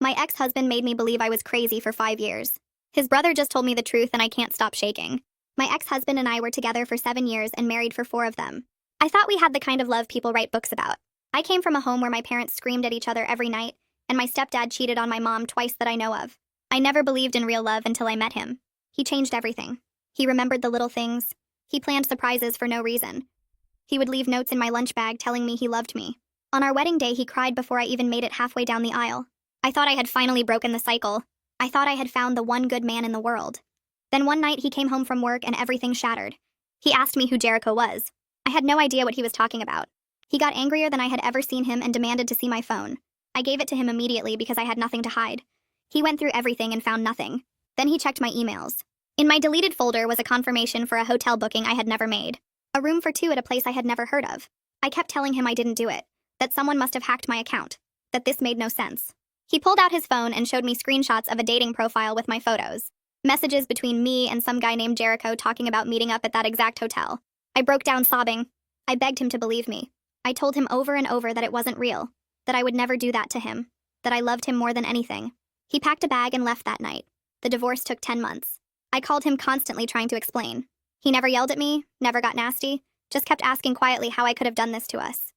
My ex-husband made me believe I was crazy for 5 years. His brother just told me the truth and I can't stop shaking. My ex-husband and I were together for 7 years and married for 4 of them. I thought we had the kind of love people write books about. I came from a home where my parents screamed at each other every night, and my stepdad cheated on my mom twice that I know of. I never believed in real love until I met him. He changed everything. He remembered the little things. He planned surprises for no reason. He would leave notes in my lunch bag telling me he loved me. On our wedding day, he cried before I even made it halfway down the aisle. I thought I had finally broken the cycle. I thought I had found the one good man in the world. Then one night he came home from work and everything shattered. He asked me who Jericho was. I had no idea what he was talking about. He got angrier than I had ever seen him and demanded to see my phone. I gave it to him immediately because I had nothing to hide. He went through everything and found nothing. Then he checked my emails. In my deleted folder was a confirmation for a hotel booking I had never made. A room for two at a place I had never heard of. I kept telling him I didn't do it, that someone must have hacked my account, that this made no sense. He pulled out his phone and showed me screenshots of a dating profile with my photos. Messages between me and some guy named Jericho talking about meeting up at that exact hotel. I broke down sobbing. I begged him to believe me. I told him over and over that it wasn't real, that I would never do that to him, that I loved him more than anything. He packed a bag and left that night. The divorce took 10 months. I called him constantly trying to explain. He never yelled at me, never got nasty, just kept asking quietly how I could have done this to us.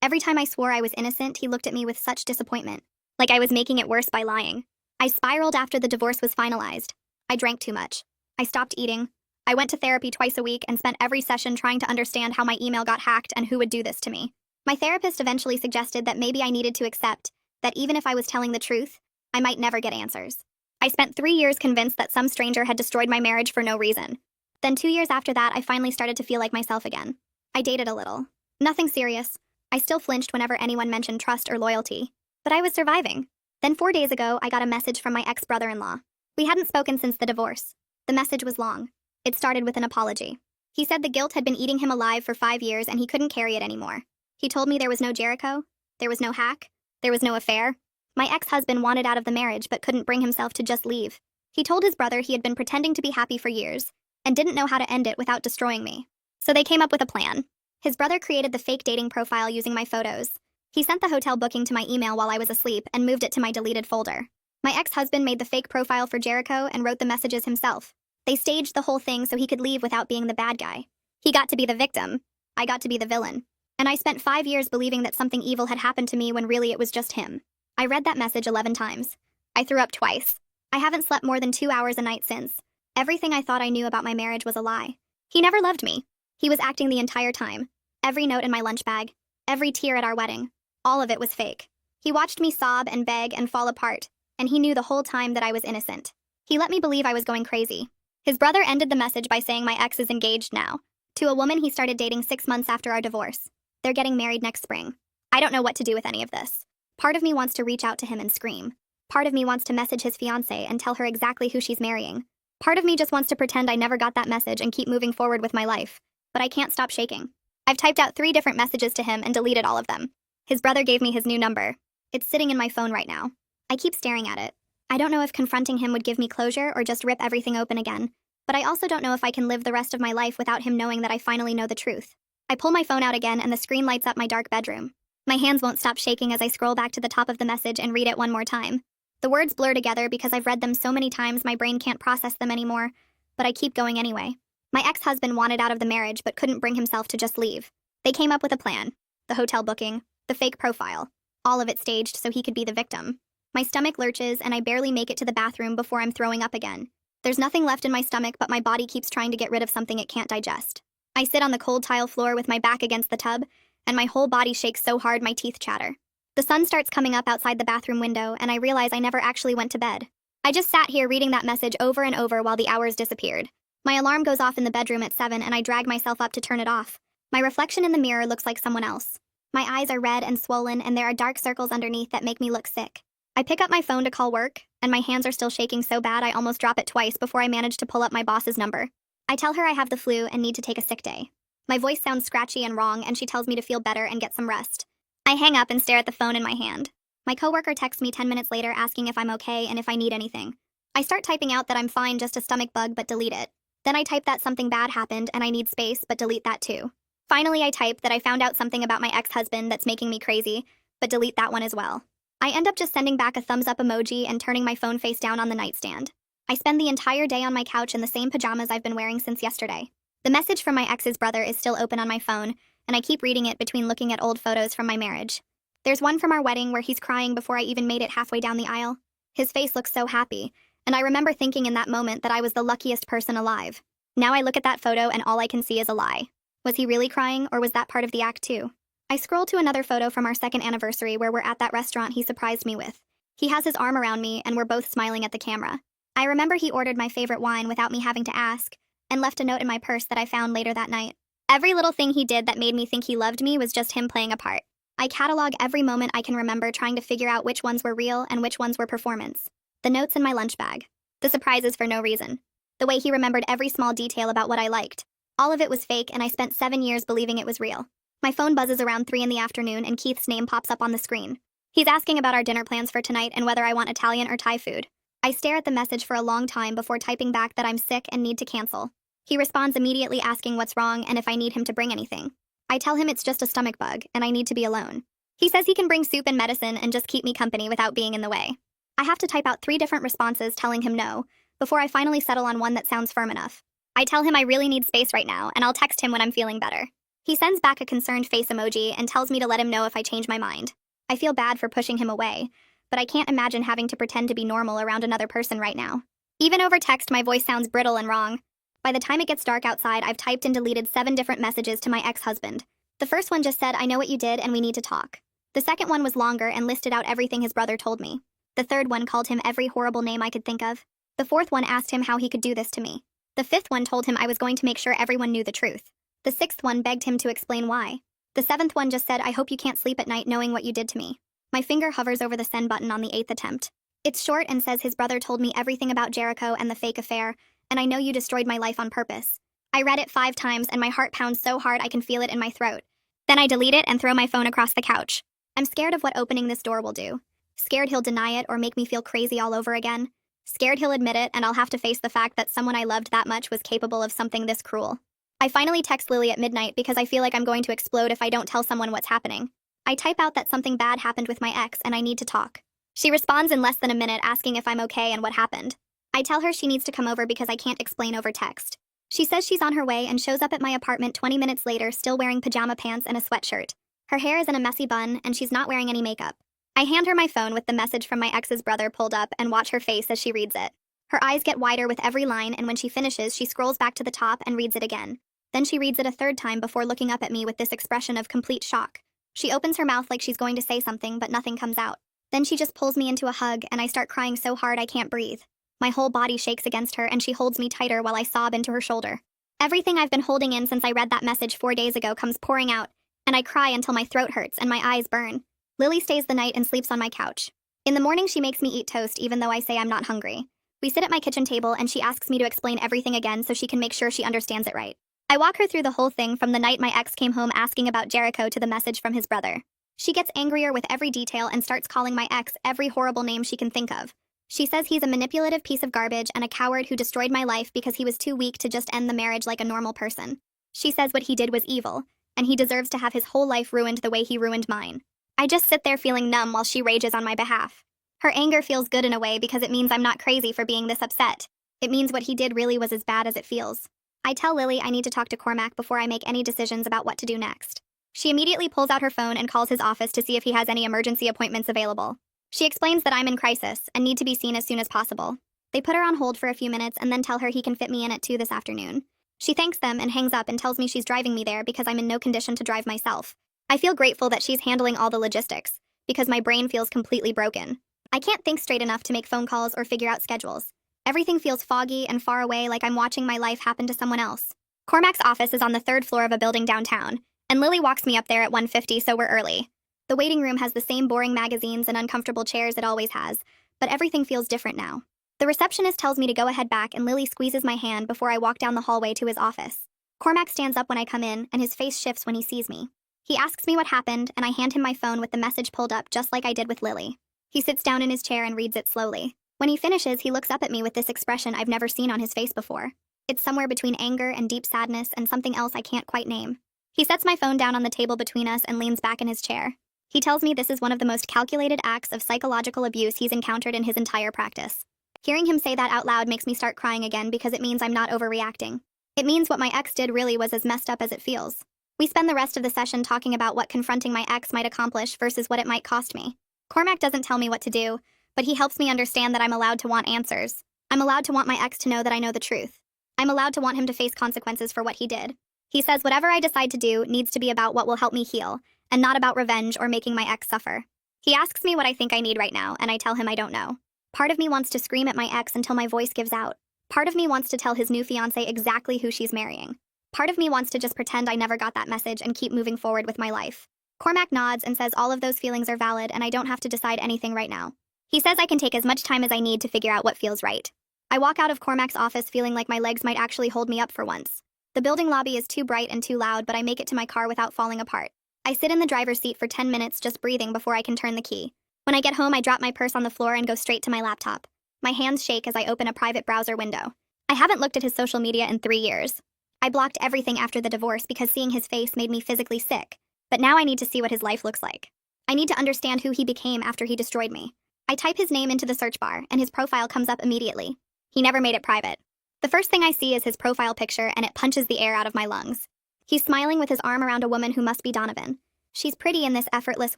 Every time I swore I was innocent, he looked at me with such disappointment, like I was making it worse by lying. I spiraled after the divorce was finalized. I drank too much. I stopped eating. I went to therapy twice a week and spent every session trying to understand how my email got hacked and who would do this to me. My therapist eventually suggested that maybe I needed to accept that even if I was telling the truth, I might never get answers. I spent 3 years convinced that some stranger had destroyed my marriage for no reason. Then 2 years after that, I finally started to feel like myself again. I dated a little. Nothing serious. I still flinched whenever anyone mentioned trust or loyalty. But I was surviving. Then 4 days ago, I got a message from my ex-brother-in-law. We hadn't spoken since the divorce. The message was long. It started with an apology. He said the guilt had been eating him alive for 5 years and he couldn't carry it anymore. He told me there was no Jericho, there was no hack, there was no affair. My ex-husband wanted out of the marriage but couldn't bring himself to just leave. He told his brother he had been pretending to be happy for years and didn't know how to end it without destroying me. So they came up with a plan. His brother created the fake dating profile using my photos. He sent the hotel booking to my email while I was asleep and moved it to my deleted folder. My ex-husband made the fake profile for Jericho and wrote the messages himself. They staged the whole thing so he could leave without being the bad guy. He got to be the victim. I got to be the villain. And I spent 5 years believing that something evil had happened to me when really it was just him. I read that message 11 times. I threw up twice. I haven't slept more than 2 hours a night since. Everything I thought I knew about my marriage was a lie. He never loved me. He was acting the entire time. Every note in my lunch bag, every tear at our wedding, all of it was fake. He watched me sob and beg and fall apart, and he knew the whole time that I was innocent. He let me believe I was going crazy. His brother ended the message by saying my ex is engaged now, to a woman he started dating 6 months after our divorce. They're getting married next spring. I don't know what to do with any of this. Part of me wants to reach out to him and scream. Part of me wants to message his fiancée and tell her exactly who she's marrying. Part of me just wants to pretend I never got that message and keep moving forward with my life. But I can't stop shaking. I've typed out 3 different messages to him and deleted all of them. His brother gave me his new number. It's sitting in my phone right now. I keep staring at it. I don't know if confronting him would give me closure or just rip everything open again. But I also don't know if I can live the rest of my life without him knowing that I finally know the truth. I pull my phone out again and the screen lights up my dark bedroom. My hands won't stop shaking as I scroll back to the top of the message and read it one more time. The words blur together because I've read them so many times my brain can't process them anymore, but I keep going anyway. My ex-husband wanted out of the marriage but couldn't bring himself to just leave. They came up with a plan. The hotel booking, the fake profile, all of it staged so he could be the victim. My stomach lurches and I barely make it to the bathroom before I'm throwing up again. There's nothing left in my stomach but my body keeps trying to get rid of something it can't digest. I sit on the cold tile floor with my back against the tub, and my whole body shakes so hard my teeth chatter. The sun starts coming up outside the bathroom window, and I realize I never actually went to bed. I just sat here reading that message over and over while the hours disappeared. My alarm goes off in the bedroom at 7 and I drag myself up to turn it off. My reflection in the mirror looks like someone else. My eyes are red and swollen and there are dark circles underneath that make me look sick. I pick up my phone to call work, and my hands are still shaking so bad I almost drop it twice before I manage to pull up my boss's number. I tell her I have the flu and need to take a sick day. My voice sounds scratchy and wrong and she tells me to feel better and get some rest. I hang up and stare at the phone in my hand. My coworker texts me 10 minutes later asking if I'm okay and if I need anything. I start typing out that I'm fine, just a stomach bug, but delete it. Then I type that something bad happened and I need space, but delete that too. Finally, I type that I found out something about my ex-husband that's making me crazy, but delete that one as well. I end up just sending back a thumbs up emoji and turning my phone face down on the nightstand. I spend the entire day on my couch in the same pajamas I've been wearing since yesterday. The message from my ex's brother is still open on my phone, and I keep reading it between looking at old photos from my marriage. There's one from our wedding where he's crying before I even made it halfway down the aisle. His face looks so happy, and I remember thinking in that moment that I was the luckiest person alive. Now I look at that photo and all I can see is a lie. Was he really crying, or was that part of the act too? I scroll to another photo from our second anniversary where we're at that restaurant he surprised me with. He has his arm around me and we're both smiling at the camera. I remember he ordered my favorite wine without me having to ask, and left a note in my purse that I found later that night. Every little thing he did that made me think he loved me was just him playing a part. I catalog every moment I can remember, trying to figure out which ones were real and which ones were performance. The notes in my lunch bag. The surprises for no reason. The way he remembered every small detail about what I liked. All of it was fake, and I spent 7 years believing it was real. My phone buzzes around 3 in the afternoon and Keith's name pops up on the screen. He's asking about our dinner plans for tonight and whether I want Italian or Thai food. I stare at the message for a long time before typing back that I'm sick and need to cancel. He responds immediately asking what's wrong and if I need him to bring anything. I tell him it's just a stomach bug and I need to be alone. He says he can bring soup and medicine and just keep me company without being in the way. I have to type out 3 different responses telling him no, before I finally settle on one that sounds firm enough. I tell him I really need space right now and I'll text him when I'm feeling better. He sends back a concerned face emoji and tells me to let him know if I change my mind. I feel bad for pushing him away, but I can't imagine having to pretend to be normal around another person right now. Even over text, my voice sounds brittle and wrong. By the time it gets dark outside, I've typed and deleted 7 different messages to my ex-husband. The first one just said, "I know what you did and we need to talk." The second one was longer and listed out everything his brother told me. The third one called him every horrible name I could think of. The fourth one asked him how he could do this to me. The fifth one told him I was going to make sure everyone knew the truth. The sixth one begged him to explain why. The seventh one just said, "I hope you can't sleep at night knowing what you did to me." My finger hovers over the send button on the 8th attempt. It's short and says his brother told me everything about Jericho and the fake affair, and I know you destroyed my life on purpose. I read it 5 times and my heart pounds so hard I can feel it in my throat. Then I delete it and throw my phone across the couch. I'm scared of what opening this door will do. Scared he'll deny it or make me feel crazy all over again. Scared he'll admit it and I'll have to face the fact that someone I loved that much was capable of something this cruel. I finally text Lily at midnight because I feel like I'm going to explode if I don't tell someone what's happening. I type out that something bad happened with my ex and I need to talk. She responds in less than a minute asking if I'm okay and what happened. I tell her she needs to come over because I can't explain over text. She says she's on her way and shows up at my apartment 20 minutes later still wearing pajama pants and a sweatshirt. Her hair is in a messy bun and she's not wearing any makeup. I hand her my phone with the message from my ex's brother pulled up and watch her face as she reads it. Her eyes get wider with every line and when she finishes she scrolls back to the top and reads it again. Then she reads it a third time before looking up at me with this expression of complete shock. She opens her mouth like she's going to say something but nothing comes out. Then she just pulls me into a hug and I start crying so hard I can't breathe. My whole body shakes against her and she holds me tighter while I sob into her shoulder. Everything I've been holding in since I read that message 4 days ago comes pouring out, and I cry until my throat hurts and my eyes burn. Lily stays the night and sleeps on my couch. In the morning she makes me eat toast even though I say I'm not hungry. We sit at my kitchen table and she asks me to explain everything again so she can make sure she understands it right. I walk her through the whole thing from the night my ex came home asking about Jericho to the message from his brother. She gets angrier with every detail and starts calling my ex every horrible name she can think of. She says he's a manipulative piece of garbage and a coward who destroyed my life because he was too weak to just end the marriage like a normal person. She says what he did was evil, and he deserves to have his whole life ruined the way he ruined mine. I just sit there feeling numb while she rages on my behalf. Her anger feels good in a way because it means I'm not crazy for being this upset. It means what he did really was as bad as it feels. I tell Lily I need to talk to Cormac before I make any decisions about what to do next. She immediately pulls out her phone and calls his office to see if he has any emergency appointments available. She explains that I'm in crisis and need to be seen as soon as possible. They put her on hold for a few minutes and then tell her he can fit me in at 2 this afternoon. She thanks them and hangs up and tells me she's driving me there because I'm in no condition to drive myself. I feel grateful that she's handling all the logistics, because my brain feels completely broken. I can't think straight enough to make phone calls or figure out schedules. Everything feels foggy and far away like I'm watching my life happen to someone else. Cormac's office is on the 3rd floor of a building downtown, and Lily walks me up there at 1:50 so we're early. The waiting room has the same boring magazines and uncomfortable chairs it always has, but everything feels different now. The receptionist tells me to go ahead back and Lily squeezes my hand before I walk down the hallway to his office. Cormac stands up when I come in and his face shifts when he sees me. He asks me what happened and I hand him my phone with the message pulled up just like I did with Lily. He sits down in his chair and reads it slowly. When he finishes, he looks up at me with this expression I've never seen on his face before. It's somewhere between anger and deep sadness and something else I can't quite name. He sets my phone down on the table between us and leans back in his chair. He tells me this is one of the most calculated acts of psychological abuse he's encountered in his entire practice. Hearing him say that out loud makes me start crying again because it means I'm not overreacting. It means what my ex did really was as messed up as it feels. We spend the rest of the session talking about what confronting my ex might accomplish versus what it might cost me. Cormac doesn't tell me what to do, but he helps me understand that I'm allowed to want answers. I'm allowed to want my ex to know that I know the truth. I'm allowed to want him to face consequences for what he did. He says whatever I decide to do needs to be about what will help me heal, and not about revenge or making my ex suffer. He asks me what I think I need right now, and I tell him I don't know. Part of me wants to scream at my ex until my voice gives out. Part of me wants to tell his new fiancé exactly who she's marrying. Part of me wants to just pretend I never got that message and keep moving forward with my life. Cormac nods and says all of those feelings are valid and I don't have to decide anything right now. He says I can take as much time as I need to figure out what feels right. I walk out of Cormac's office feeling like my legs might actually hold me up for once. The building lobby is too bright and too loud, but I make it to my car without falling apart. I sit in the driver's seat for 10 minutes just breathing before I can turn the key. When I get home, I drop my purse on the floor and go straight to my laptop. My hands shake as I open a private browser window. I haven't looked at his social media in 3 years. I blocked everything after the divorce because seeing his face made me physically sick. But now I need to see what his life looks like. I need to understand who he became after he destroyed me. I type his name into the search bar, and his profile comes up immediately. He never made it private. The first thing I see is his profile picture, and it punches the air out of my lungs. He's smiling with his arm around a woman who must be Donovan. She's pretty in this effortless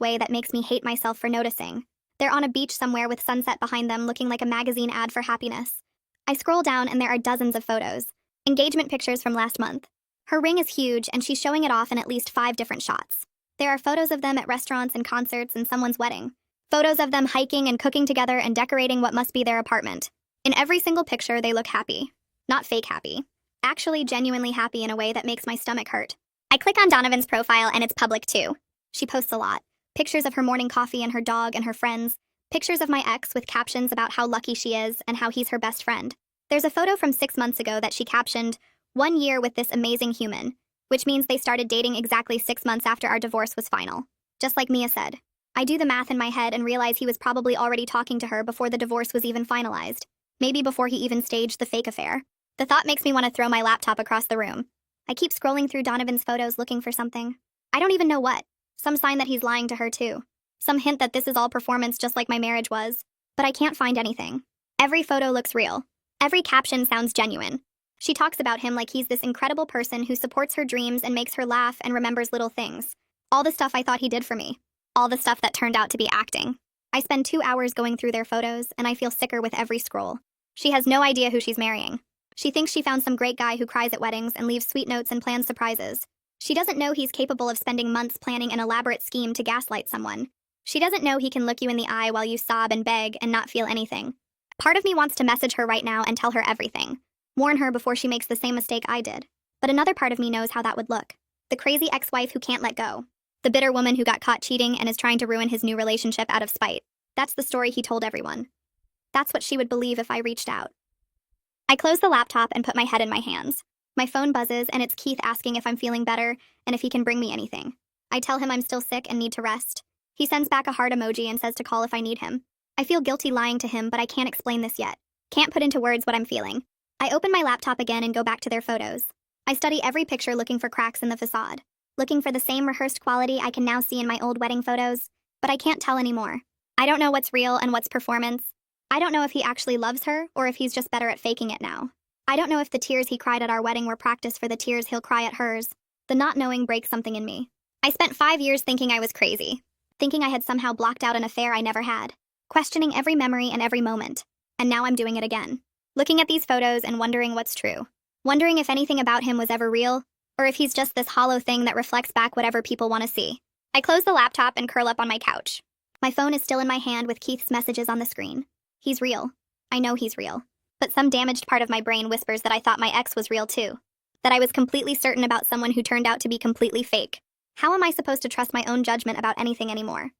way that makes me hate myself for noticing. They're on a beach somewhere with sunset behind them, looking like a magazine ad for happiness. I scroll down, and there are dozens of photos. Engagement pictures from last month. Her ring is huge, and she's showing it off in at least 5 different shots. There are photos of them at restaurants and concerts and someone's wedding. Photos of them hiking and cooking together and decorating what must be their apartment. In every single picture, they look happy. Not fake happy. Actually genuinely happy in a way that makes my stomach hurt. I click on Donovan's profile and it's public too. She posts a lot. Pictures of her morning coffee and her dog and her friends. Pictures of my ex with captions about how lucky she is and how he's her best friend. There's a photo from 6 months ago that she captioned, "1 year with this amazing human," which means they started dating exactly 6 months after our divorce was final. Just like Mia said. I do the math in my head and realize he was probably already talking to her before the divorce was even finalized. Maybe before he even staged the fake affair. The thought makes me want to throw my laptop across the room. I keep scrolling through Donovan's photos looking for something. I don't even know what. Some sign that he's lying to her too. Some hint that this is all performance just like my marriage was. But I can't find anything. Every photo looks real. Every caption sounds genuine. She talks about him like he's this incredible person who supports her dreams and makes her laugh and remembers little things. All the stuff I thought he did for me. All the stuff that turned out to be acting. I spend 2 hours going through their photos, and I feel sicker with every scroll. She has no idea who she's marrying. She thinks she found some great guy who cries at weddings and leaves sweet notes and plans surprises. She doesn't know he's capable of spending months planning an elaborate scheme to gaslight someone. She doesn't know he can look you in the eye while you sob and beg and not feel anything. Part of me wants to message her right now and tell her everything. Warn her before she makes the same mistake I did. But another part of me knows how that would look. The crazy ex-wife who can't let go. The bitter woman who got caught cheating and is trying to ruin his new relationship out of spite. That's the story he told everyone. That's what she would believe if I reached out. I close the laptop and put my head in my hands. My phone buzzes and it's Keith asking if I'm feeling better and if he can bring me anything. I tell him I'm still sick and need to rest. He sends back a heart emoji and says to call if I need him. I feel guilty lying to him, but I can't explain this yet. Can't put into words what I'm feeling. I open my laptop again and go back to their photos. I study every picture looking for cracks in the facade. Looking for the same rehearsed quality I can now see in my old wedding photos. But I can't tell anymore. I don't know what's real and what's performance. I don't know if he actually loves her or if he's just better at faking it now. I don't know if the tears he cried at our wedding were practice for the tears he'll cry at hers. The not knowing breaks something in me. I spent 5 years thinking I was crazy. Thinking I had somehow blocked out an affair I never had. Questioning every memory and every moment. And now I'm doing it again. Looking at these photos and wondering what's true. Wondering if anything about him was ever real, or if he's just this hollow thing that reflects back whatever people want to see. I close the laptop and curl up on my couch. My phone is still in my hand with Keith's messages on the screen. He's real. I know he's real. But some damaged part of my brain whispers that I thought my ex was real too. That I was completely certain about someone who turned out to be completely fake. How am I supposed to trust my own judgment about anything anymore?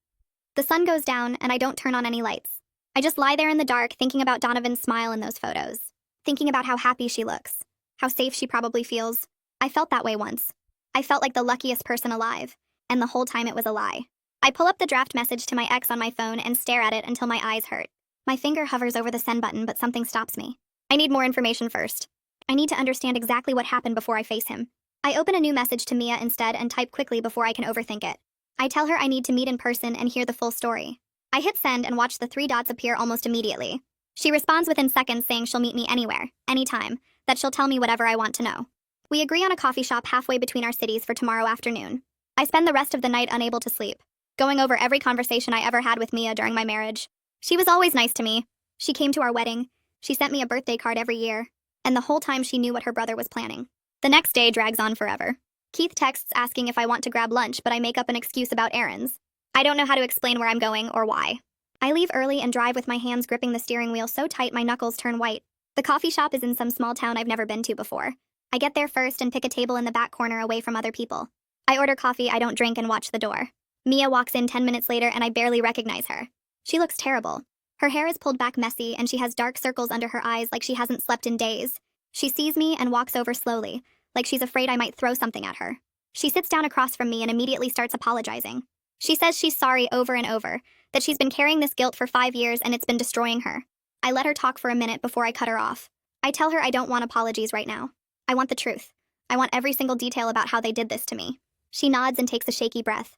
The sun goes down and I don't turn on any lights. I just lie there in the dark thinking about Donovan's smile in those photos. Thinking about how happy she looks. How safe she probably feels. I felt that way once. I felt like the luckiest person alive. And the whole time it was a lie. I pull up the draft message to my ex on my phone and stare at it until my eyes hurt. My finger hovers over the send button, but something stops me. I need more information first. I need to understand exactly what happened before I face him. I open a new message to Mia instead and type quickly before I can overthink it. I tell her I need to meet in person and hear the full story. I hit send and watch the three dots appear almost immediately. She responds within seconds saying she'll meet me anywhere, anytime, that she'll tell me whatever I want to know. We agree on a coffee shop halfway between our cities for tomorrow afternoon. I spend the rest of the night unable to sleep, going over every conversation I ever had with Mia during my marriage. She was always nice to me. She came to our wedding. She sent me a birthday card every year. And the whole time she knew what her brother was planning. The next day drags on forever. Keith texts asking if I want to grab lunch, but I make up an excuse about errands. I don't know how to explain where I'm going or why. I leave early and drive with my hands gripping the steering wheel so tight my knuckles turn white. The coffee shop is in some small town I've never been to before. I get there first and pick a table in the back corner away from other people. I order coffee I don't drink and watch the door. Mia walks in 10 minutes later and I barely recognize her. She looks terrible. Her hair is pulled back messy and she has dark circles under her eyes like she hasn't slept in days. She sees me and walks over slowly, like she's afraid I might throw something at her. She sits down across from me and immediately starts apologizing. She says she's sorry over and over, that she's been carrying this guilt for 5 years and it's been destroying her. I let her talk for a minute before I cut her off. I tell her I don't want apologies right now. I want the truth. I want every single detail about how they did this to me. She nods and takes a shaky breath.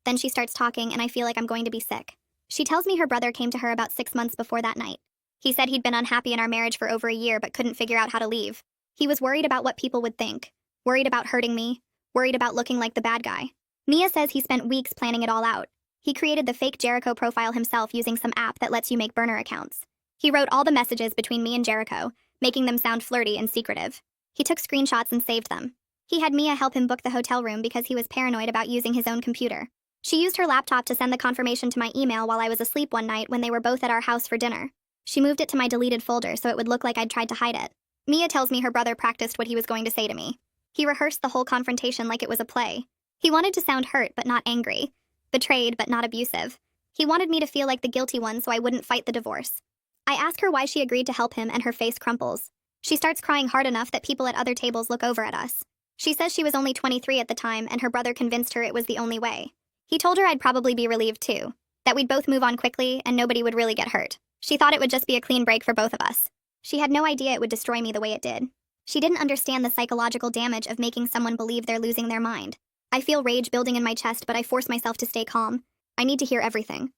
Then she starts talking and I feel like I'm going to be sick. She tells me her brother came to her about 6 months before that night. He said he'd been unhappy in our marriage for over a year but couldn't figure out how to leave. He was worried about what people would think, worried about hurting me, worried about looking like the bad guy. Mia says he spent weeks planning it all out. He created the fake Jericho profile himself using some app that lets you make burner accounts. He wrote all the messages between me and Jericho, making them sound flirty and secretive. He took screenshots and saved them. He had Mia help him book the hotel room because he was paranoid about using his own computer. She used her laptop to send the confirmation to my email while I was asleep one night when they were both at our house for dinner. She moved it to my deleted folder so it would look like I'd tried to hide it. Mia tells me her brother practiced what he was going to say to me. He rehearsed the whole confrontation like it was a play. He wanted to sound hurt but not angry, betrayed but not abusive. He wanted me to feel like the guilty one so I wouldn't fight the divorce. I ask her why she agreed to help him and her face crumples. She starts crying hard enough that people at other tables look over at us. She says she was only 23 at the time and her brother convinced her it was the only way. He told her I'd probably be relieved too, that we'd both move on quickly and nobody would really get hurt. She thought it would just be a clean break for both of us. She had no idea it would destroy me the way it did. She didn't understand the psychological damage of making someone believe they're losing their mind. I feel rage building in my chest, but I force myself to stay calm. I need to hear everything.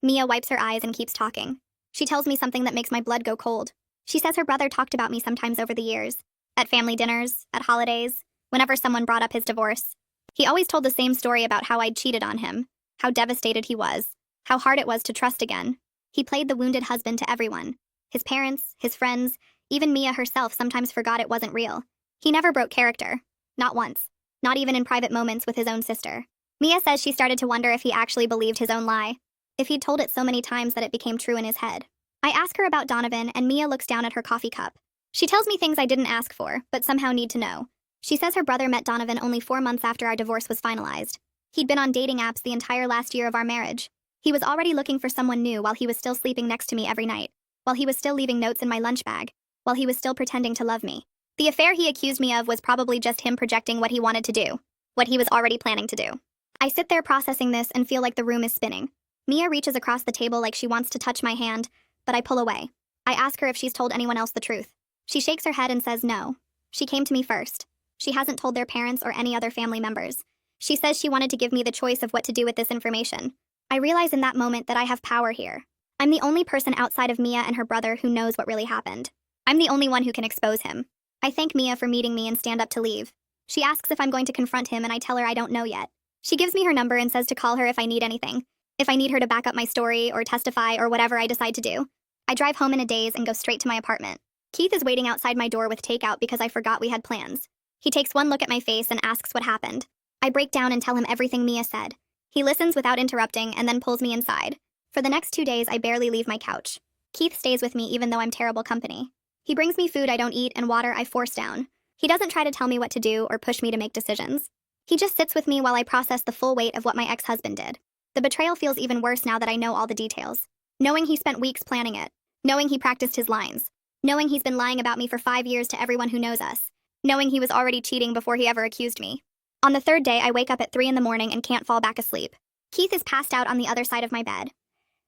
Mia wipes her eyes and keeps talking. She tells me something that makes my blood go cold. She says her brother talked about me sometimes over the years. At family dinners, at holidays, whenever someone brought up his divorce. He always told the same story about how I'd cheated on him, how devastated he was, how hard it was to trust again. He played the wounded husband to everyone. His parents, his friends, even Mia herself sometimes forgot it wasn't real. He never broke character. Not once. Not even in private moments with his own sister. Mia says she started to wonder if he actually believed his own lie. If he'd told it so many times that it became true in his head. I ask her about Donovan and Mia looks down at her coffee cup. She tells me things I didn't ask for, but somehow need to know. She says her brother met Donovan only 4 months after our divorce was finalized. He'd been on dating apps the entire last year of our marriage. He was already looking for someone new while he was still sleeping next to me every night. While he was still leaving notes in my lunch bag. While he was still pretending to love me. The affair he accused me of was probably just him projecting what he wanted to do. What he was already planning to do. I sit there processing this and feel like the room is spinning. Mia reaches across the table like she wants to touch my hand, but I pull away. I ask her if she's told anyone else the truth. She shakes her head and says no. She came to me first. She hasn't told their parents or any other family members. She says she wanted to give me the choice of what to do with this information. I realize in that moment that I have power here. I'm the only person outside of Mia and her brother who knows what really happened. I'm the only one who can expose him. I thank Mia for meeting me and stand up to leave. She asks if I'm going to confront him and I tell her I don't know yet. She gives me her number and says to call her if I need anything. If I need her to back up my story or testify or whatever I decide to do. I drive home in a daze and go straight to my apartment. Keith is waiting outside my door with takeout because I forgot we had plans. He takes one look at my face and asks what happened. I break down and tell him everything Mia said. He listens without interrupting and then pulls me inside. For the next 2 days, I barely leave my couch. Keith stays with me even though I'm terrible company. He brings me food I don't eat and water I force down. He doesn't try to tell me what to do or push me to make decisions. He just sits with me while I process the full weight of what my ex-husband did. The betrayal feels even worse now that I know all the details. Knowing he spent weeks planning it. Knowing he practiced his lines. Knowing he's been lying about me for 5 years to everyone who knows us. Knowing he was already cheating before he ever accused me. On the 3rd day, I wake up at 3 in the morning and can't fall back asleep. Keith is passed out on the other side of my bed.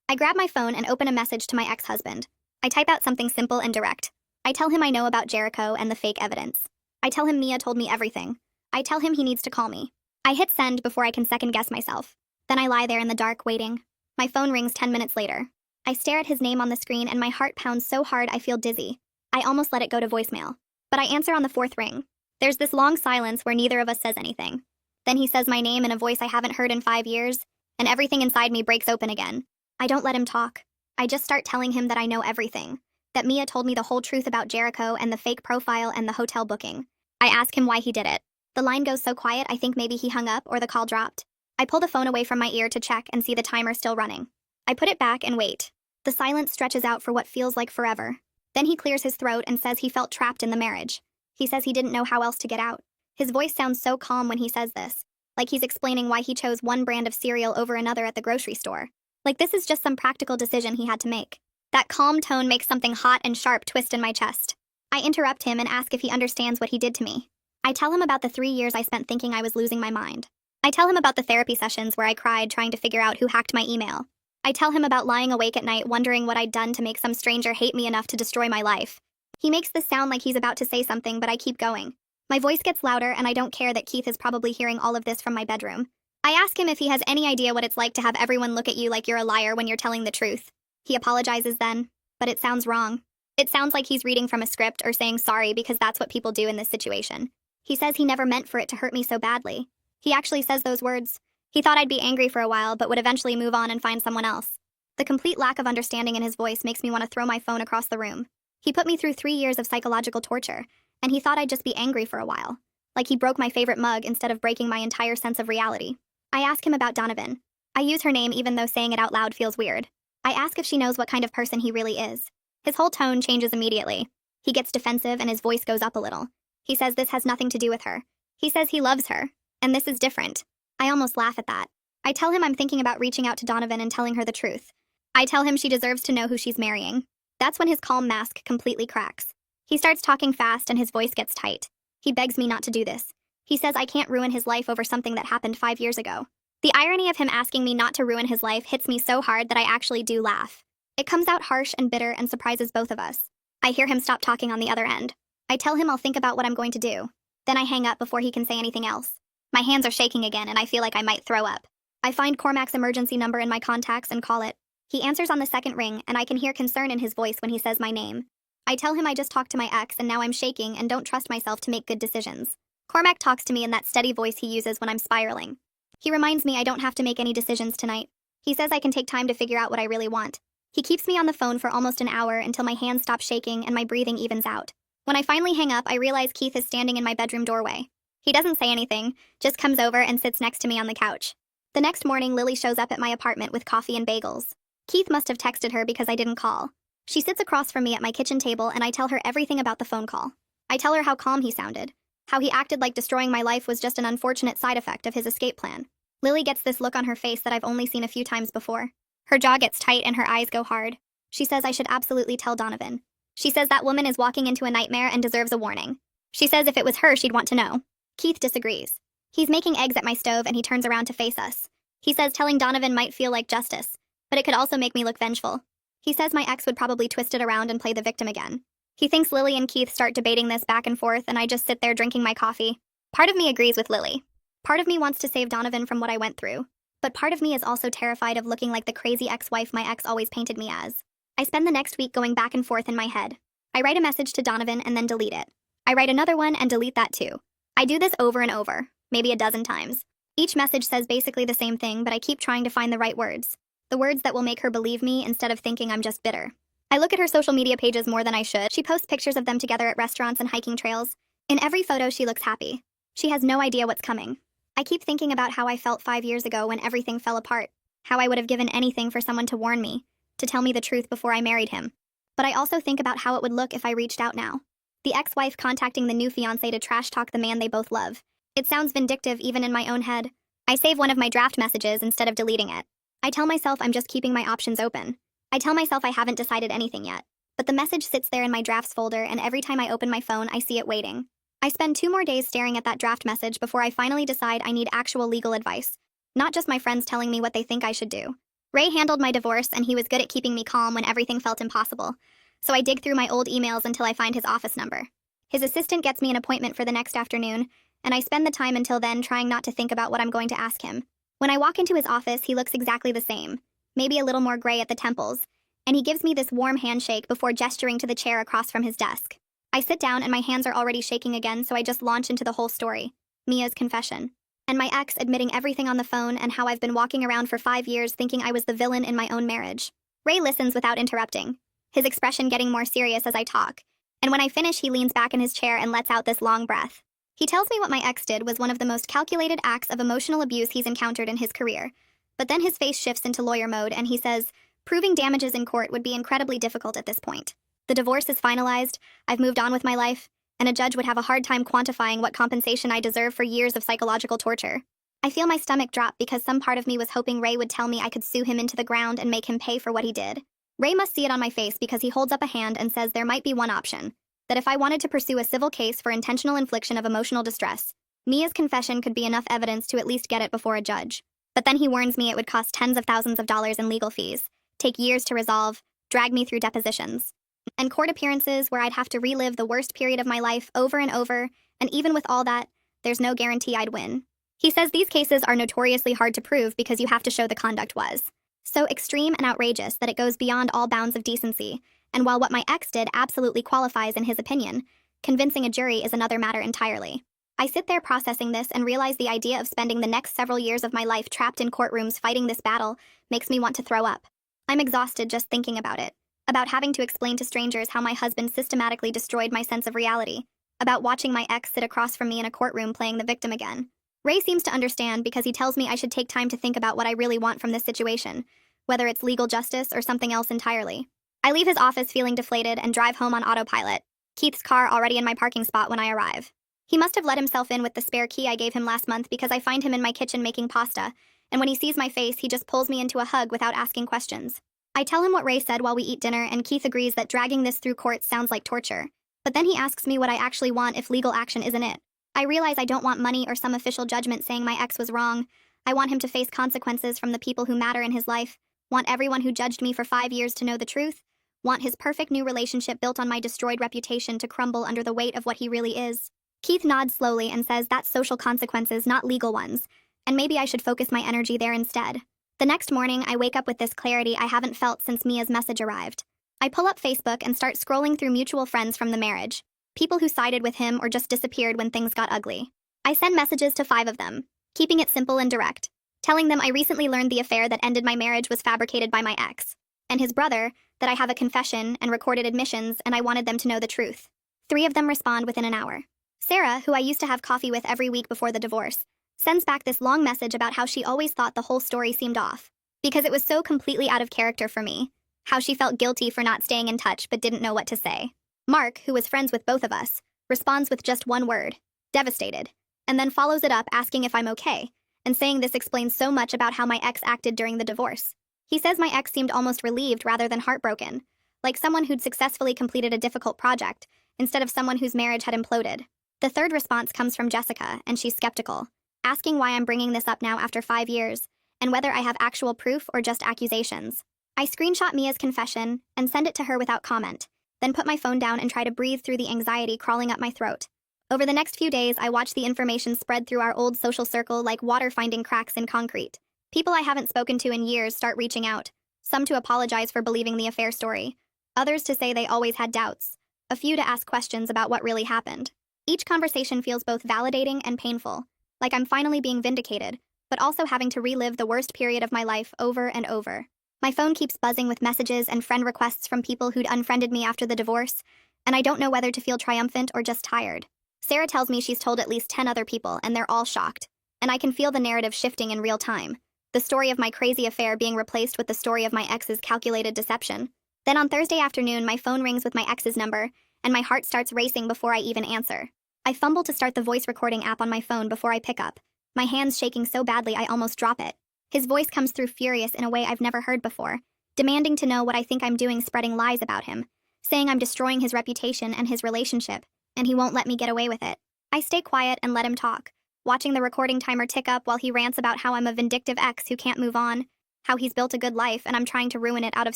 I grab my phone and open a message to my ex-husband. I type out something simple and direct. I tell him I know about Jericho and the fake evidence. I tell him Mia told me everything. I tell him he needs to call me. I hit send before I can second guess myself. Then I lie there in the dark, waiting. My phone rings 10 minutes later. I stare at his name on the screen and my heart pounds so hard I feel dizzy. I almost let it go to voicemail. But I answer on the fourth ring. There's this long silence where neither of us says anything. Then he says my name in a voice I haven't heard in 5 years, and everything inside me breaks open again. I don't let him talk. I just start telling him that I know everything. That Mia told me the whole truth about Jericho and the fake profile and the hotel booking. I ask him why he did it. The line goes so quiet I think maybe he hung up or the call dropped. I pull the phone away from my ear to check and see the timer still running. I put it back and wait. The silence stretches out for what feels like forever. Then he clears his throat and says he felt trapped in the marriage. He says he didn't know how else to get out. His voice sounds so calm when he says this, like he's explaining why he chose one brand of cereal over another at the grocery store. Like this is just some practical decision he had to make. That calm tone makes something hot and sharp twist in my chest. I interrupt him and ask if he understands what he did to me. I tell him about the 3 years I spent thinking I was losing my mind. I tell him about the therapy sessions where I cried trying to figure out who hacked my email. I tell him about lying awake at night wondering what I'd done to make some stranger hate me enough to destroy my life. He makes this sound like he's about to say something, but I keep going. My voice gets louder and I don't care that Keith is probably hearing all of this from my bedroom. I ask him if he has any idea what it's like to have everyone look at you like you're a liar when you're telling the truth. He apologizes then, but it sounds wrong. It sounds like he's reading from a script or saying sorry because that's what people do in this situation. He says he never meant for it to hurt me so badly. He actually says those words. He thought I'd be angry for a while, but would eventually move on and find someone else. The complete lack of understanding in his voice makes me want to throw my phone across the room. He put me through 3 years of psychological torture, and he thought I'd just be angry for a while. Like he broke my favorite mug instead of breaking my entire sense of reality. I ask him about Donovan. I use her name even though saying it out loud feels weird. I ask if she knows what kind of person he really is. His whole tone changes immediately. He gets defensive and his voice goes up a little. He says this has nothing to do with her. He says he loves her, and this is different. I almost laugh at that. I tell him I'm thinking about reaching out to Donovan and telling her the truth. I tell him she deserves to know who she's marrying. That's when his calm mask completely cracks. He starts talking fast and his voice gets tight. He begs me not to do this. He says I can't ruin his life over something that happened 5 years ago. The irony of him asking me not to ruin his life hits me so hard that I actually do laugh. It comes out harsh and bitter and surprises both of us. I hear him stop talking on the other end. I tell him I'll think about what I'm going to do. Then I hang up before he can say anything else. My hands are shaking again and I feel like I might throw up. I find Cormac's emergency number in my contacts and call it. He answers on the second ring and I can hear concern in his voice when he says my name. I tell him I just talked to my ex and now I'm shaking and don't trust myself to make good decisions. Cormac talks to me in that steady voice he uses when I'm spiraling. He reminds me I don't have to make any decisions tonight. He says I can take time to figure out what I really want. He keeps me on the phone for almost an hour until my hands stop shaking and my breathing evens out. When I finally hang up, I realize Keith is standing in my bedroom doorway. He doesn't say anything, just comes over and sits next to me on the couch. The next morning, Lily shows up at my apartment with coffee and bagels. Keith must have texted her because I didn't call. She sits across from me at my kitchen table and I tell her everything about the phone call. I tell her how calm he sounded, how he acted like destroying my life was just an unfortunate side effect of his escape plan. Lily gets this look on her face that I've only seen a few times before. Her jaw gets tight and her eyes go hard. She says I should absolutely tell Donovan. She says that woman is walking into a nightmare and deserves a warning. She says if it was her, she'd want to know. Keith disagrees. He's making eggs at my stove and he turns around to face us. He says telling Donovan might feel like justice, but it could also make me look vengeful. He says my ex would probably twist it around and play the victim again. He thinks Lily and Keith start debating this back and forth and I just sit there drinking my coffee. Part of me agrees with Lily. Part of me wants to save Donovan from what I went through. But part of me is also terrified of looking like the crazy ex-wife my ex always painted me as. I spend the next week going back and forth in my head. I write a message to Donovan and then delete it. I write another one and delete that too. I do this over and over, maybe a dozen times. Each message says basically the same thing, but I keep trying to find the right words. The words that will make her believe me instead of thinking I'm just bitter. I look at her social media pages more than I should. She posts pictures of them together at restaurants and hiking trails. In every photo, she looks happy. She has no idea what's coming. I keep thinking about how I felt 5 years ago when everything fell apart. How I would have given anything for someone to warn me, to tell me the truth before I married him. But I also think about how it would look if I reached out now. The ex-wife contacting the new fiancé to trash talk the man they both love. It sounds vindictive even in my own head. I save one of my draft messages instead of deleting it. I tell myself I'm just keeping my options open. I tell myself I haven't decided anything yet. But the message sits there in my drafts folder and every time I open my phone, I see it waiting. I spend 2 more days staring at that draft message before I finally decide I need actual legal advice. Not just my friends telling me what they think I should do. Ray handled my divorce and he was good at keeping me calm when everything felt impossible. So I dig through my old emails until I find his office number. His assistant gets me an appointment for the next afternoon, and I spend the time until then trying not to think about what I'm going to ask him. When I walk into his office, he looks exactly the same, maybe a little more gray at the temples, and he gives me this warm handshake before gesturing to the chair across from his desk. I sit down and my hands are already shaking again, so I just launch into the whole story, Mia's confession, and my ex admitting everything on the phone and how I've been walking around for 5 years thinking I was the villain in my own marriage. Ray listens without interrupting, his expression getting more serious as I talk, and when I finish, he leans back in his chair and lets out this long breath. He tells me what my ex did was one of the most calculated acts of emotional abuse he's encountered in his career, but then his face shifts into lawyer mode and he says, proving damages in court would be incredibly difficult at this point. The divorce is finalized, I've moved on with my life, and a judge would have a hard time quantifying what compensation I deserve for years of psychological torture. I feel my stomach drop because some part of me was hoping Ray would tell me I could sue him into the ground and make him pay for what he did. Ray must see it on my face because he holds up a hand and says there might be one option, that if I wanted to pursue a civil case for intentional infliction of emotional distress, Mia's confession could be enough evidence to at least get it before a judge. But then he warns me it would cost tens of thousands of dollars in legal fees, take years to resolve, drag me through depositions, and court appearances where I'd have to relive the worst period of my life over and over, and even with all that, there's no guarantee I'd win. He says these cases are notoriously hard to prove because you have to show the conduct was so extreme and outrageous that it goes beyond all bounds of decency, and while what my ex did absolutely qualifies in his opinion, convincing a jury is another matter entirely. I sit there processing this and realize the idea of spending the next several years of my life trapped in courtrooms fighting this battle makes me want to throw up. I'm exhausted just thinking about it, about having to explain to strangers how my husband systematically destroyed my sense of reality, about watching my ex sit across from me in a courtroom playing the victim again. Ray seems to understand because he tells me I should take time to think about what I really want from this situation, whether it's legal justice or something else entirely. I leave his office feeling deflated and drive home on autopilot, Keith's car already in my parking spot when I arrive. He must have let himself in with the spare key I gave him last month because I find him in my kitchen making pasta, and when he sees my face, he just pulls me into a hug without asking questions. I tell him what Ray said while we eat dinner, and Keith agrees that dragging this through court sounds like torture. But then he asks me what I actually want if legal action isn't it. I realize I don't want money or some official judgment saying my ex was wrong. I want him to face consequences from the people who matter in his life, want everyone who judged me for 5 years to know the truth, want his perfect new relationship built on my destroyed reputation to crumble under the weight of what he really is. Keith nods slowly and says that's social consequences, not legal ones, and maybe I should focus my energy there instead. The next morning, I wake up with this clarity I haven't felt since Mia's message arrived. I pull up Facebook and start scrolling through mutual friends from the marriage, people who sided with him or just disappeared when things got ugly. I send messages to 5 of them, keeping it simple and direct, telling them I recently learned the affair that ended my marriage was fabricated by my ex, and his brother, that I have a confession and recorded admissions and I wanted them to know the truth. 3 of them respond within an hour. Sarah, who I used to have coffee with every week before the divorce, sends back this long message about how she always thought the whole story seemed off, because it was so completely out of character for me, how she felt guilty for not staying in touch but didn't know what to say. Mark, who was friends with both of us, responds with just one word, devastated, and then follows it up asking if I'm okay, and saying this explains so much about how my ex acted during the divorce. He says my ex seemed almost relieved rather than heartbroken, like someone who'd successfully completed a difficult project, instead of someone whose marriage had imploded. The third response comes from Jessica, and she's skeptical, asking why I'm bringing this up now after 5 years, and whether I have actual proof or just accusations. I screenshot Mia's confession and send it to her without comment, then put my phone down and try to breathe through the anxiety crawling up my throat. Over the next few days, I watch the information spread through our old social circle like water finding cracks in concrete. People I haven't spoken to in years start reaching out, some to apologize for believing the affair story, others to say they always had doubts, a few to ask questions about what really happened. Each conversation feels both validating and painful, like I'm finally being vindicated, but also having to relive the worst period of my life over and over. My phone keeps buzzing with messages and friend requests from people who'd unfriended me after the divorce, and I don't know whether to feel triumphant or just tired. Sarah tells me she's told at least 10 other people, and they're all shocked, and I can feel the narrative shifting in real time, the story of my crazy affair being replaced with the story of my ex's calculated deception. Then on Thursday afternoon, my phone rings with my ex's number, and my heart starts racing before I even answer. I fumble to start the voice recording app on my phone before I pick up, my hands shaking so badly I almost drop it. His voice comes through furious in a way I've never heard before, demanding to know what I think I'm doing spreading lies about him, saying I'm destroying his reputation and his relationship, and he won't let me get away with it. I stay quiet and let him talk, watching the recording timer tick up while he rants about how I'm a vindictive ex who can't move on, how he's built a good life and I'm trying to ruin it out of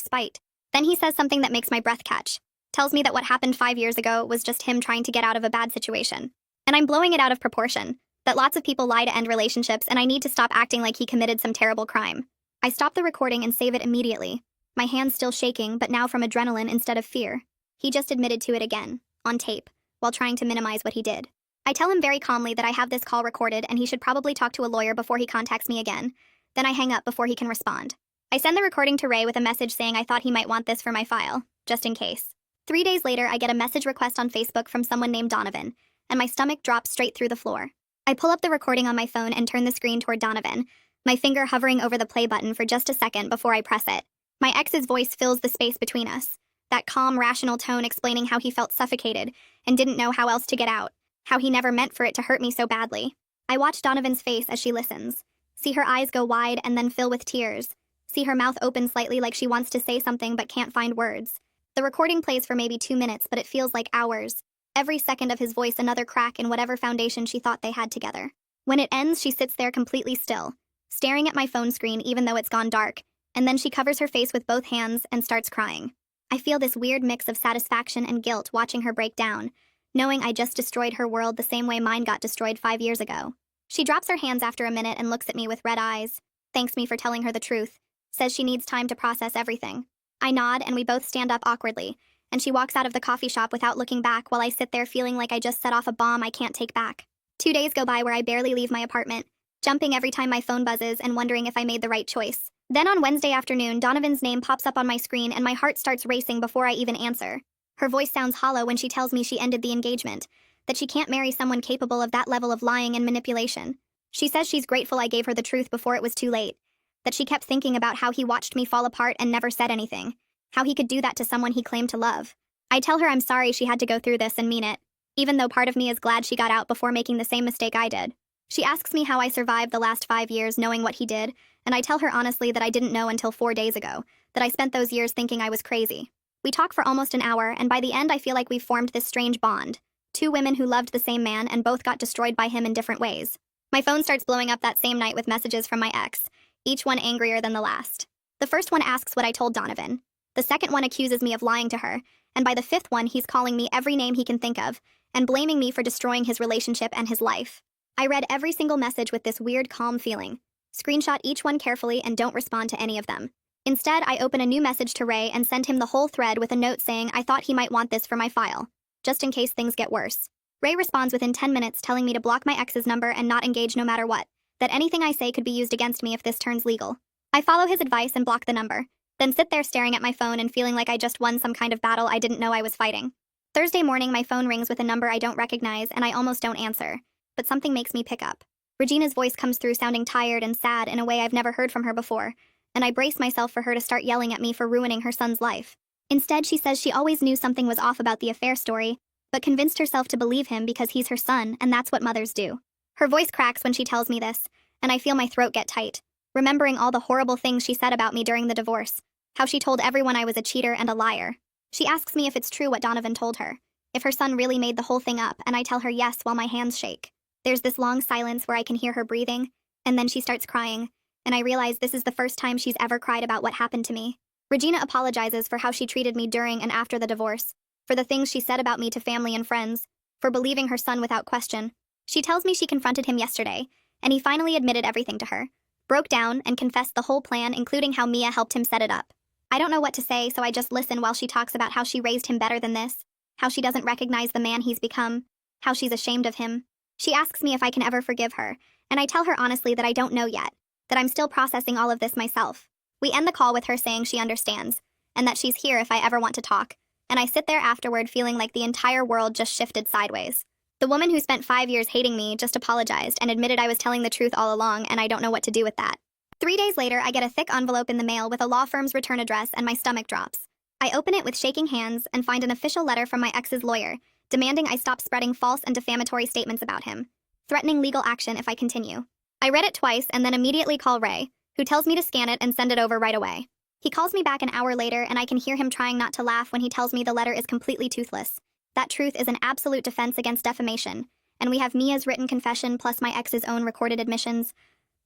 spite. Then he says something that makes my breath catch, tells me that what happened 5 years ago was just him trying to get out of a bad situation. And I'm blowing it out of proportion. That lots of people lie to end relationships, and I need to stop acting like he committed some terrible crime. I stop the recording and save it immediately. My hands still shaking, but now from adrenaline instead of fear. He just admitted to it again, on tape, while trying to minimize what he did. I tell him very calmly that I have this call recorded and he should probably talk to a lawyer before he contacts me again. Then I hang up before he can respond. I send the recording to Ray with a message saying I thought he might want this for my file, just in case. 3 days later, I get a message request on Facebook from someone named Donovan, and my stomach drops straight through the floor. I pull up the recording on my phone and turn the screen toward Donovan, my finger hovering over the play button for just a second before I press it. My ex's voice fills the space between us, that calm, rational tone explaining how he felt suffocated and didn't know how else to get out, how he never meant for it to hurt me so badly. I watch Donovan's face as she listens, see her eyes go wide and then fill with tears, see her mouth open slightly like she wants to say something but can't find words. The recording plays for maybe 2 minutes, but it feels like hours. Every second of his voice another crack in whatever foundation she thought they had together. When it ends, she sits there completely still, staring at my phone screen even though it's gone dark, and then she covers her face with both hands and starts crying. I feel this weird mix of satisfaction and guilt watching her break down, knowing I just destroyed her world the same way mine got destroyed 5 years ago. She drops her hands after a minute and looks at me with red eyes, thanks me for telling her the truth, says she needs time to process everything. I nod and we both stand up awkwardly, and she walks out of the coffee shop without looking back while I sit there feeling like I just set off a bomb I can't take back. 2 days go by where I barely leave my apartment, jumping every time my phone buzzes and wondering if I made the right choice. Then on Wednesday afternoon, Donovan's name pops up on my screen and my heart starts racing before I even answer. Her voice sounds hollow when she tells me she ended the engagement, that she can't marry someone capable of that level of lying and manipulation. She says she's grateful I gave her the truth before it was too late, that she kept thinking about how he watched me fall apart and never said anything, how he could do that to someone he claimed to love. I tell her I'm sorry she had to go through this and mean it, even though part of me is glad she got out before making the same mistake I did. She asks me how I survived the last 5 years knowing what he did, and I tell her honestly that I didn't know until 4 days ago, that I spent those years thinking I was crazy. We talk for almost an hour, and by the end I feel like we've formed this strange bond. 2 women who loved the same man and both got destroyed by him in different ways. My phone starts blowing up that same night with messages from my ex, each one angrier than the last. The first one asks what I told Donovan. The second one accuses me of lying to her, and by the 5th one he's calling me every name he can think of, and blaming me for destroying his relationship and his life. I read every single message with this weird calm feeling, screenshot each one carefully and don't respond to any of them. Instead, I open a new message to Ray and send him the whole thread with a note saying I thought he might want this for my file, just in case things get worse. Ray responds within 10 minutes telling me to block my ex's number and not engage no matter what, that anything I say could be used against me if this turns legal. I follow his advice and block the number, then sit there staring at my phone and feeling like I just won some kind of battle I didn't know I was fighting. Thursday morning, my phone rings with a number I don't recognize and I almost don't answer, but something makes me pick up. Regina's voice comes through sounding tired and sad in a way I've never heard from her before, and I brace myself for her to start yelling at me for ruining her son's life. Instead, she says she always knew something was off about the affair story, but convinced herself to believe him because he's her son, and that's what mothers do. Her voice cracks when she tells me this, and I feel my throat get tight, remembering all the horrible things she said about me during the divorce, how she told everyone I was a cheater and a liar. She asks me if it's true what Donovan told her, if her son really made the whole thing up, and I tell her yes while my hands shake. There's this long silence where I can hear her breathing, and then she starts crying, and I realize this is the first time she's ever cried about what happened to me. Regina apologizes for how she treated me during and after the divorce, for the things she said about me to family and friends, for believing her son without question. She tells me she confronted him yesterday, and he finally admitted everything to her, broke down, and confessed the whole plan, including how Mia helped him set it up. I don't know what to say, so I just listen while she talks about how she raised him better than this, how she doesn't recognize the man he's become, how she's ashamed of him. She asks me if I can ever forgive her, and I tell her honestly that I don't know yet, that I'm still processing all of this myself. We end the call with her saying she understands, and that she's here if I ever want to talk, and I sit there afterward feeling like the entire world just shifted sideways. The woman who spent 5 years hating me just apologized and admitted I was telling the truth all along, and I don't know what to do with that. 3 days later, I get a thick envelope in the mail with a law firm's return address, and my stomach drops. I open it with shaking hands and find an official letter from my ex's lawyer, demanding I stop spreading false and defamatory statements about him, threatening legal action if I continue. I read it twice and then immediately call Ray, who tells me to scan it and send it over right away. He calls me back an hour later, and I can hear him trying not to laugh when he tells me the letter is completely toothless. That truth is an absolute defense against defamation, and we have Mia's written confession plus my ex's own recorded admissions.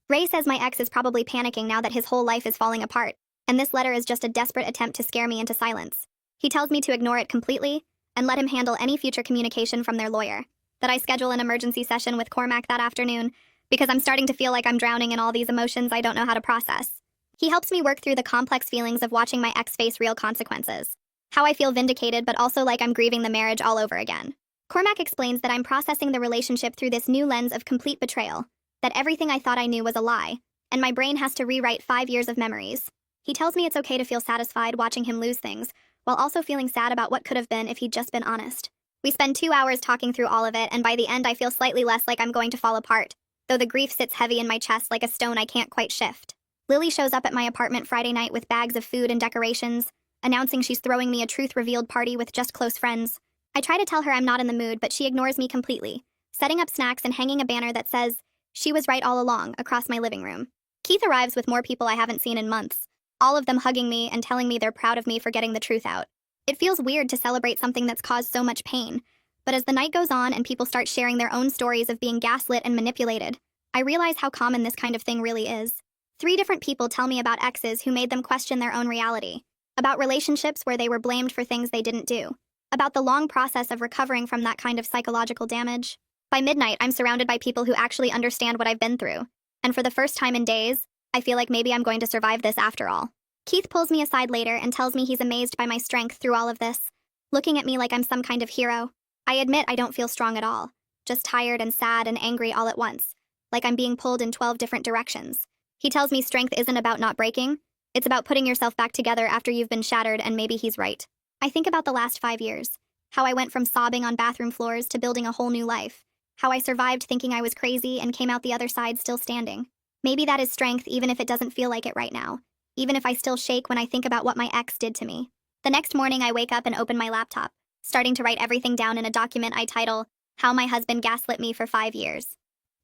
Ray says my ex is probably panicking now that his whole life is falling apart, and this letter is just a desperate attempt to scare me into silence. He tells me to ignore it completely and let him handle any future communication from their lawyer. that I schedule an emergency session with Cormac that afternoon because I'm starting to feel like I'm drowning in all these emotions I don't know how to process. He helps me work through the complex feelings of watching my ex face real consequences. How I feel vindicated, but also like I'm grieving the marriage all over again. Cormac explains that I'm processing the relationship through this new lens of complete betrayal, that everything I thought I knew was a lie, and my brain has to rewrite 5 years of memories. He tells me it's okay to feel satisfied watching him lose things, while also feeling sad about what could have been if he'd just been honest. We spend 2 hours talking through all of it, and by the end I feel slightly less like I'm going to fall apart, though the grief sits heavy in my chest like a stone I can't quite shift. Lily shows up at my apartment Friday night with bags of food and decorations, announcing she's throwing me a truth-revealed party with just close friends. I try to tell her I'm not in the mood, but she ignores me completely, setting up snacks and hanging a banner that says, "She was right all along," across my living room. Keith arrives with more people I haven't seen in months, all of them hugging me and telling me they're proud of me for getting the truth out. It feels weird to celebrate something that's caused so much pain, but as the night goes on and people start sharing their own stories of being gaslit and manipulated, I realize how common this kind of thing really is. 3 different people tell me about exes who made them question their own reality, about relationships where they were blamed for things they didn't do, about the long process of recovering from that kind of psychological damage. By midnight, I'm surrounded by people who actually understand what I've been through, and for the first time in days, I feel like maybe I'm going to survive this after all. Keith pulls me aside later and tells me he's amazed by my strength through all of this, looking at me like I'm some kind of hero. I admit I don't feel strong at all, just tired and sad and angry all at once, like I'm being pulled in 12 different directions. He tells me strength isn't about not breaking, it's about putting yourself back together after you've been shattered, and maybe he's right. I think about the last 5 years, how I went from sobbing on bathroom floors to building a whole new life, how I survived thinking I was crazy and came out the other side still standing. Maybe that is strength even if it doesn't feel like it right now, even if I still shake when I think about what my ex did to me. The next morning I wake up and open my laptop, starting to write everything down in a document I title, "How My Husband Gaslit Me for 5 Years."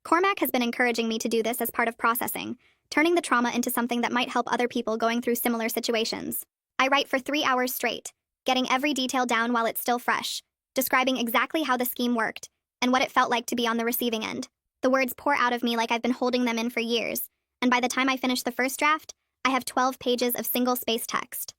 Cormac has been encouraging me to do this as part of processing, turning the trauma into something that might help other people going through similar situations. I write for 3 hours straight, getting every detail down while it's still fresh, describing exactly how the scheme worked and what it felt like to be on the receiving end. The words pour out of me like I've been holding them in for years, and by the time I finish the first draft, I have 12 pages of single-space text.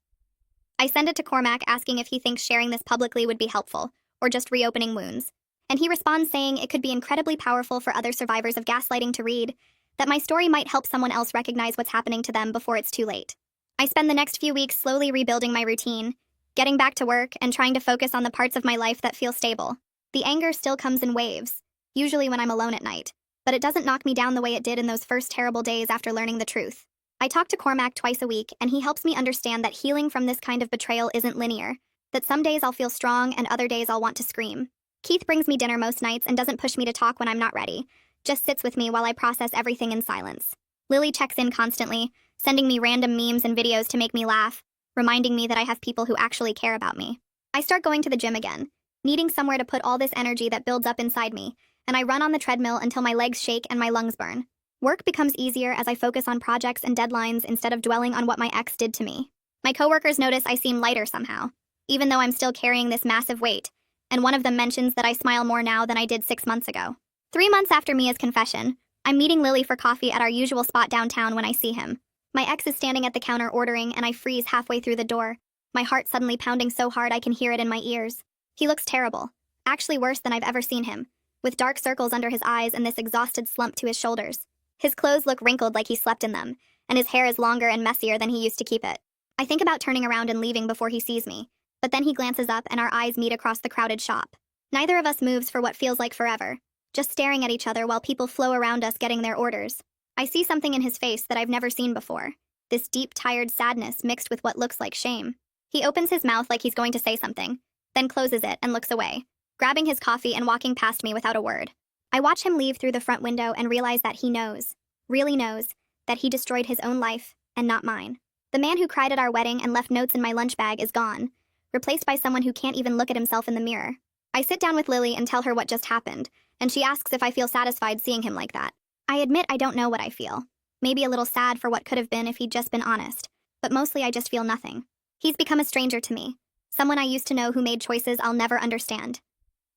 I send it to Cormac asking if he thinks sharing this publicly would be helpful, or just reopening wounds. And he responds saying it could be incredibly powerful for other survivors of gaslighting to read, that my story might help someone else recognize what's happening to them before it's too late. I spend the next few weeks slowly rebuilding my routine, getting back to work and trying to focus on the parts of my life that feel stable. The anger still comes in waves, usually when I'm alone at night, but it doesn't knock me down the way it did in those first terrible days after learning the truth. I talk to Cormac twice a week, and he helps me understand that healing from this kind of betrayal isn't linear, that some days I'll feel strong and other days I'll want to scream. Keith brings me dinner most nights and doesn't push me to talk when I'm not ready, just sits with me while I process everything in silence. Lily checks in constantly, sending me random memes and videos to make me laugh, reminding me that I have people who actually care about me. I start going to the gym again, needing somewhere to put all this energy that builds up inside me, and I run on the treadmill until my legs shake and my lungs burn. Work becomes easier as I focus on projects and deadlines instead of dwelling on what my ex did to me. My coworkers notice I seem lighter somehow, even though I'm still carrying this massive weight, and one of them mentions that I smile more now than I did 6 months ago. 3 months after Mia's confession, I'm meeting Lily for coffee at our usual spot downtown when I see him. My ex is standing at the counter ordering, and I freeze halfway through the door, my heart suddenly pounding so hard I can hear it in my ears. He looks terrible, actually worse than I've ever seen him, with dark circles under his eyes and this exhausted slump to his shoulders. His clothes look wrinkled like he slept in them, and his hair is longer and messier than he used to keep it. I think about turning around and leaving before he sees me, but then he glances up and our eyes meet across the crowded shop. Neither of us moves for what feels like forever, just staring at each other while people flow around us getting their orders. I see something in his face that I've never seen before, this deep, tired sadness mixed with what looks like shame. He opens his mouth like he's going to say something, then closes it and looks away, grabbing his coffee and walking past me without a word. I watch him leave through the front window and realize that he knows, really knows, that he destroyed his own life, and not mine. The man who cried at our wedding and left notes in my lunch bag is gone, replaced by someone who can't even look at himself in the mirror. I sit down with Lily and tell her what just happened, and she asks if I feel satisfied seeing him like that. I admit I don't know what I feel. Maybe a little sad for what could have been if he'd just been honest, but mostly I just feel nothing. He's become a stranger to me, someone I used to know who made choices I'll never understand.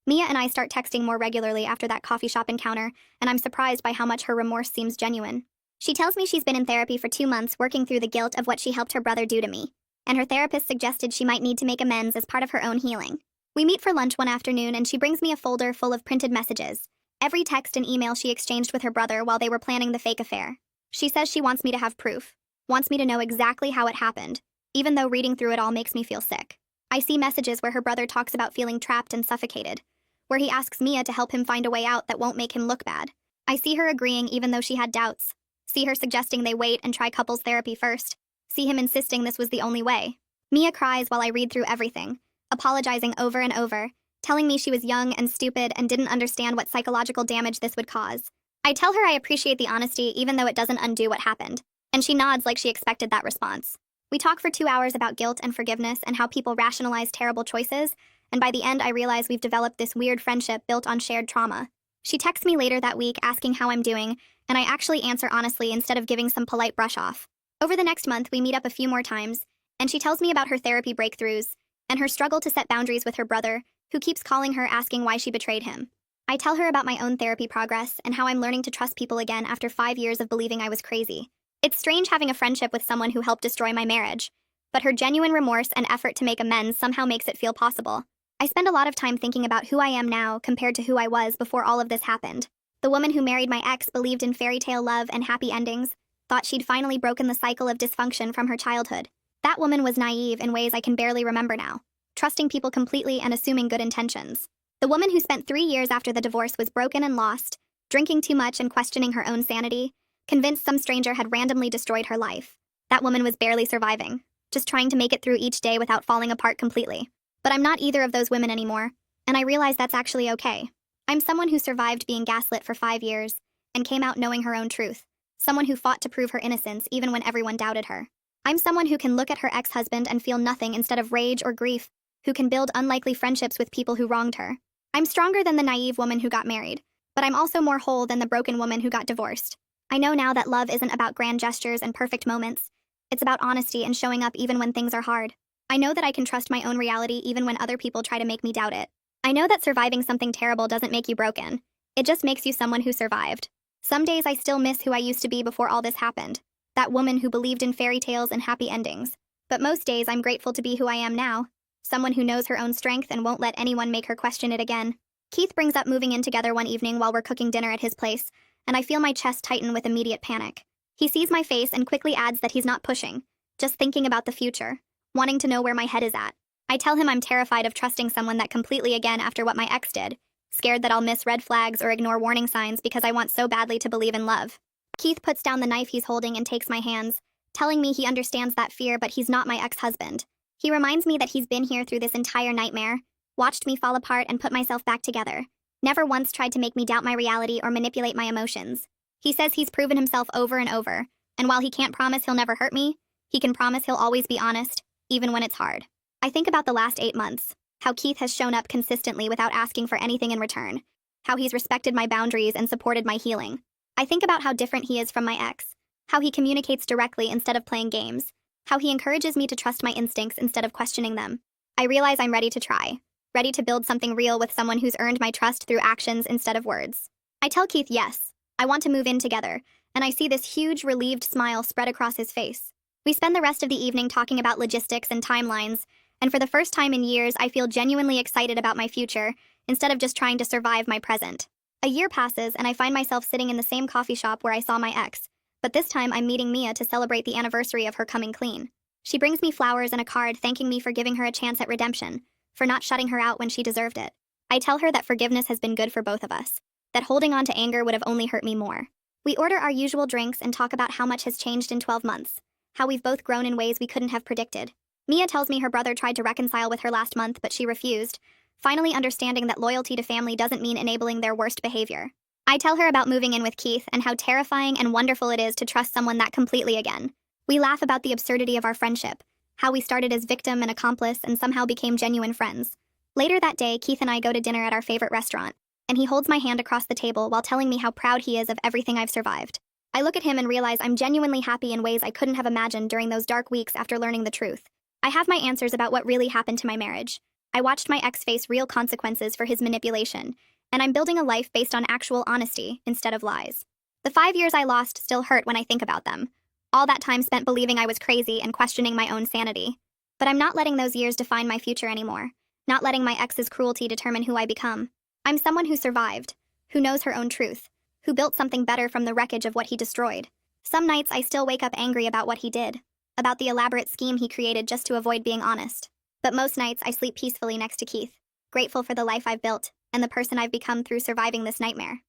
Mia and I start texting more regularly after that coffee shop encounter, and I'm surprised by how much her remorse seems genuine. She tells me she's been in therapy for 2 months working through the guilt of what she helped her brother do to me, and her therapist suggested she might need to make amends as part of her own healing. We meet for lunch one afternoon and she brings me a folder full of printed messages. Every text and email she exchanged with her brother while they were planning the fake affair. She says she wants me to have proof, wants me to know exactly how it happened, even though reading through it all makes me feel sick. I see messages where her brother talks about feeling trapped and suffocated, where he asks Mia to help him find a way out that won't make him look bad. I see her agreeing even though she had doubts. See her suggesting they wait and try couples therapy first. See him insisting this was the only way. Mia cries while I read through everything, apologizing over and over, telling me she was young and stupid and didn't understand what psychological damage this would cause. I tell her I appreciate the honesty even though it doesn't undo what happened, and she nods like she expected that response. We talk for 2 hours about guilt and forgiveness and how people rationalize terrible choices, and by the end I realize we've developed this weird friendship built on shared trauma. She texts me later that week asking how I'm doing, and I actually answer honestly instead of giving some polite brush off. Over the next month, we meet up a few more times, and she tells me about her therapy breakthroughs and her struggle to set boundaries with her brother, who keeps calling her asking why she betrayed him. I tell her about my own therapy progress and how I'm learning to trust people again after 5 years of believing I was crazy. It's strange having a friendship with someone who helped destroy my marriage, but her genuine remorse and effort to make amends somehow makes it feel possible. I spend a lot of time thinking about who I am now compared to who I was before all of this happened. The woman who married my ex believed in fairy tale love and happy endings, thought she'd finally broken the cycle of dysfunction from her childhood. That woman was naive in ways I can barely remember now, trusting people completely and assuming good intentions. The woman who spent 3 years after the divorce was broken and lost, drinking too much and questioning her own sanity, convinced some stranger had randomly destroyed her life. That woman was barely surviving, just trying to make it through each day without falling apart completely. But I'm not either of those women anymore, and I realize that's actually okay. I'm someone who survived being gaslit for 5 years and came out knowing her own truth, someone who fought to prove her innocence even when everyone doubted her. I'm someone who can look at her ex-husband and feel nothing instead of rage or grief, who can build unlikely friendships with people who wronged her. I'm stronger than the naive woman who got married, but I'm also more whole than the broken woman who got divorced. I know now that love isn't about grand gestures and perfect moments. It's about honesty and showing up even when things are hard. I know that I can trust my own reality even when other people try to make me doubt it. I know that surviving something terrible doesn't make you broken. It just makes you someone who survived. Some days I still miss who I used to be before all this happened. That woman who believed in fairy tales and happy endings. But most days I'm grateful to be who I am now. Someone who knows her own strength and won't let anyone make her question it again. Keith brings up moving in together one evening while we're cooking dinner at his place, and I feel my chest tighten with immediate panic. He sees my face and quickly adds that he's not pushing, just thinking about the future, wanting to know where my head is at. I tell him I'm terrified of trusting someone that completely again after what my ex did, scared that I'll miss red flags or ignore warning signs because I want so badly to believe in love. Keith puts down the knife he's holding and takes my hands, telling me he understands that fear but he's not my ex-husband. He reminds me that he's been here through this entire nightmare, watched me fall apart and put myself back together, never once tried to make me doubt my reality or manipulate my emotions. He says he's proven himself over and over, and while he can't promise he'll never hurt me, he can promise he'll always be honest, even when it's hard. I think about the last 8 months, how Keith has shown up consistently without asking for anything in return, how he's respected my boundaries and supported my healing. I think about how different he is from my ex, how he communicates directly instead of playing games, how he encourages me to trust my instincts instead of questioning them. I realize I'm ready to try, ready to build something real with someone who's earned my trust through actions instead of words. I tell Keith yes, I want to move in together, and I see this huge, relieved smile spread across his face. We spend the rest of the evening talking about logistics and timelines, and for the first time in years, I feel genuinely excited about my future, instead of just trying to survive my present. A year passes, and I find myself sitting in the same coffee shop where I saw my ex, but this time I'm meeting Mia to celebrate the anniversary of her coming clean. She brings me flowers and a card thanking me for giving her a chance at redemption, for not shutting her out when she deserved it. I tell her that forgiveness has been good for both of us, that holding on to anger would have only hurt me more. We order our usual drinks and talk about how much has changed in 12 months, how we've both grown in ways we couldn't have predicted. Mia tells me her brother tried to reconcile with her last month, but she refused, finally understanding that loyalty to family doesn't mean enabling their worst behavior. I tell her about moving in with Keith and how terrifying and wonderful it is to trust someone that completely again. We laugh about the absurdity of our friendship, how we started as victim and accomplice and somehow became genuine friends. Later that day, Keith and I go to dinner at our favorite restaurant, and he holds my hand across the table while telling me how proud he is of everything I've survived. I look at him and realize I'm genuinely happy in ways I couldn't have imagined during those dark weeks after learning the truth. I have my answers about what really happened to my marriage. I watched my ex face real consequences for his manipulation, and I'm building a life based on actual honesty instead of lies. The 5 years I lost still hurt when I think about them. All that time spent believing I was crazy and questioning my own sanity. But I'm not letting those years define my future anymore. not letting my ex's cruelty determine who I become. I'm someone who survived, who knows her own truth, who built something better from the wreckage of what he destroyed. Some nights I still wake up angry about what he did, about the elaborate scheme he created just to avoid being honest. But most nights I sleep peacefully next to Keith, grateful for the life I've built and the person I've become through surviving this nightmare.